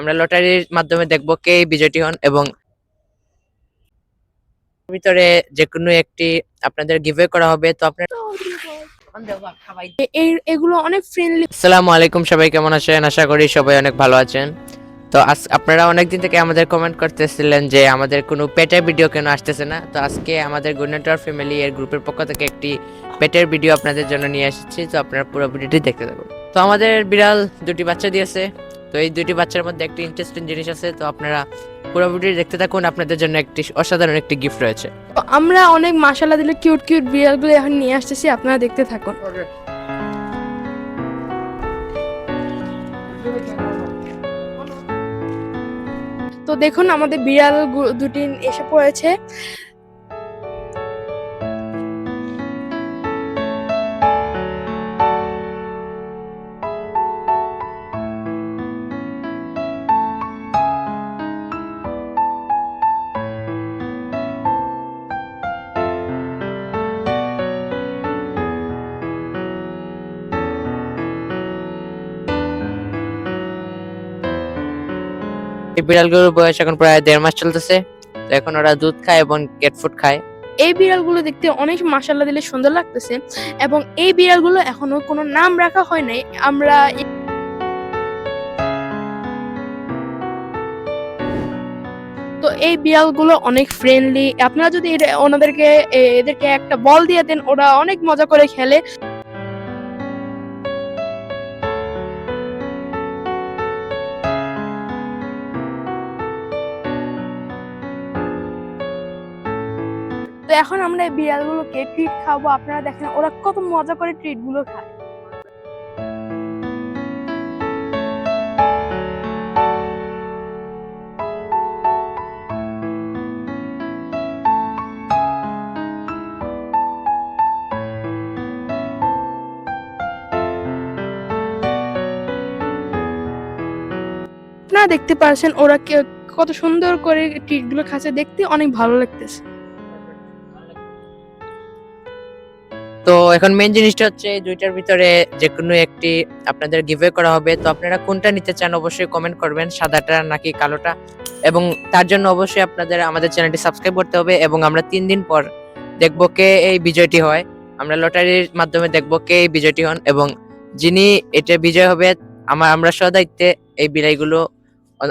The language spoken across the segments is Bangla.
আমরা লটারির মাধ্যমে দেখব কে বিজয়ী হন এবং ভিতরে যে কোনো একটি আপনাদের গিভওয়ে করা হবে। তো আপনারা এগুলো অনেক ফ্রেন্ডলি। আসসালামু আলাইকুম, সবাই কেমন আছেন? আশা করি সবাই অনেক ভালো আছেন। তো আপনারা অনেকদিন থেকে আমাদের কমেন্ট করতেছিলেন যে আমাদের কোনো পেটের ভিডিও কেন আসতেছে না। তো আজকে আমাদের গুডনেটওয়ার ফ্যামিলি এর গ্রুপের পক্ষ থেকে একটি পেটের ভিডিও আপনাদের জন্য নিয়ে এসেছি। তো আপনারা পুরো ভিডিওটি দেখতে থাকুন। তো আমাদের বিড়াল দুটি বাচ্চা দিয়েছে। তো এই দুটি বাচ্চার মধ্যে একটি ইন্টারেস্টিং জিনিস আছে। তো আপনারা পুরো ভিডিও দেখতে থাকুন, আপনাদের জন্য একটি অসাধারণ একটি গিফট রয়েছে। তো আমরা অনেক মাশাআল্লাহ দিলে কিউট কিউট বিড়ালগুলো এখন নিয়ে আসতেছি, আপনারা দেখতে থাকুন। তো দেখুন আমাদের বিড়াল দুটি এসে পড়েছে। এই বিড়ালগুলোর বয়স এখন প্রায় 1.5 মাস চলতেছে। তো এখন ওরা দুধ খায় এবং ক্যাট ফুড খায়। এই বিড়ালগুলো দেখতে অনেক মাশাআল্লাহ দিলে সুন্দর লাগতেছে এবং এই বিড়ালগুলো এখনো কোনো নাম রাখা হয় নাই। আমরা তো এই বিড়ালগুলো অনেক ফ্রেন্ডলি। আপনারা যদি এদেরকে একটা বল দিয়ে দেন, ওরা অনেক মজা করে খেলে। তো এখন আমরা এই বিড়ালগুলোকে ট্রিট খাবো। আপনারা দেখেন ওরা কত মজা করে ট্রিট গুলো খায়। আপনারা দেখতে পাচ্ছেন ওরা কত সুন্দর করে ট্রিট গুলো খাচ্ছে, দেখতে অনেক ভালো লাগতেছে। তো এখন মেইন জিনিসটা হচ্ছে এই দুইটার ভিতরে যে কোনো একটি আপনাদের গিভওয়ে করা হবে। তো আপনারা কোনটা নিতে চান অবশ্যই কমেন্ট করবেন, সাদাটা নাকি কালোটা। এবং তার জন্য অবশ্যই আপনাদের আমাদের চ্যানেলটি সাবস্ক্রাইব করতে হবে এবং আমরা 3 দিন পর দেখব কে এই বিজয়টি হয়। আমরা লটারির মাধ্যমে দেখব কে এই বিজয়টি হন এবং যিনি এটা বিজয় হবে আমরা সদাইতে এই বিড়াইগুলো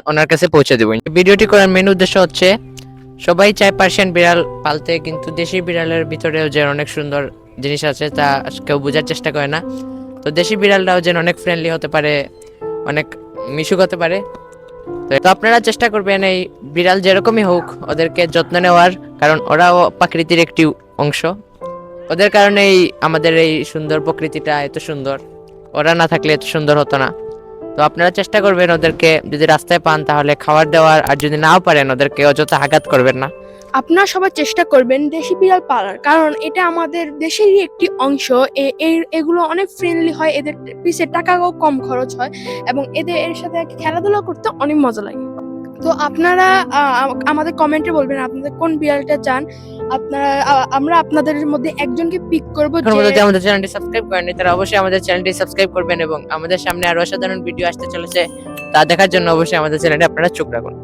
ওনার কাছে পৌঁছে দেব। ভিডিওটি করার মেন উদ্দেশ্য হচ্ছে সবাই চায় পার্সিয়ান বিড়াল পালতে, কিন্তু দেশি বিড়ালের ভিতরেও যে অনেক সুন্দর জিনিস আছে তা কেউ বোঝার চেষ্টা করে না। তো দেশি বিড়ালটাও যেন অনেক ফ্রেন্ডলি হতে পারে, অনেক মিশুক হতে পারে। তো আপনারা চেষ্টা করবেন এই বিড়াল যেরকমই হোক ওদেরকে যত্ন নেওয়ার, কারণ ওরাও প্রকৃতির একটি অংশ। ওদের কারণেই আমাদের এই সুন্দর প্রকৃতিটা এত সুন্দর। ওরা না থাকলে এত সুন্দর হতো না। তো আপনারা চেষ্টা করবেন ওদেরকে যদি রাস্তায় পান তাহলে খাবার দেওয়ার, আর যদি নাও পারেন ওদেরকে অযথা আঘাত করবেন না। আপনারা সবাই চেষ্টা করবেন দেশি বিড়াল পালার, কারণ এটা আমাদের দেশেরই একটি অংশ। এগুলো অনেক ফ্রেন্ডলি হয়, এদের পিছে টাকাও কম খরচ হয় এবং এর সাথে খেলাধুলা করতে অনেক মজা লাগে। তো আপনারা আমাদের কমেন্টে বলবেন আপনাদের কোন বিড়ালটা চান। আমরা আপনাদের মধ্যে একজনকে পিক করব। যদি আমাদের চ্যানেলটি সাবস্ক্রাইব করেননি তারা অবশ্যই আমাদের চ্যানেলটি সাবস্ক্রাইব করবেন এবং আমাদের সামনে আরো অসাধারণ ভিডিও আসতে চলেছে তা দেখার জন্য অবশ্যই আমাদের চ্যানেলে আপনারা চোখ রাখুন।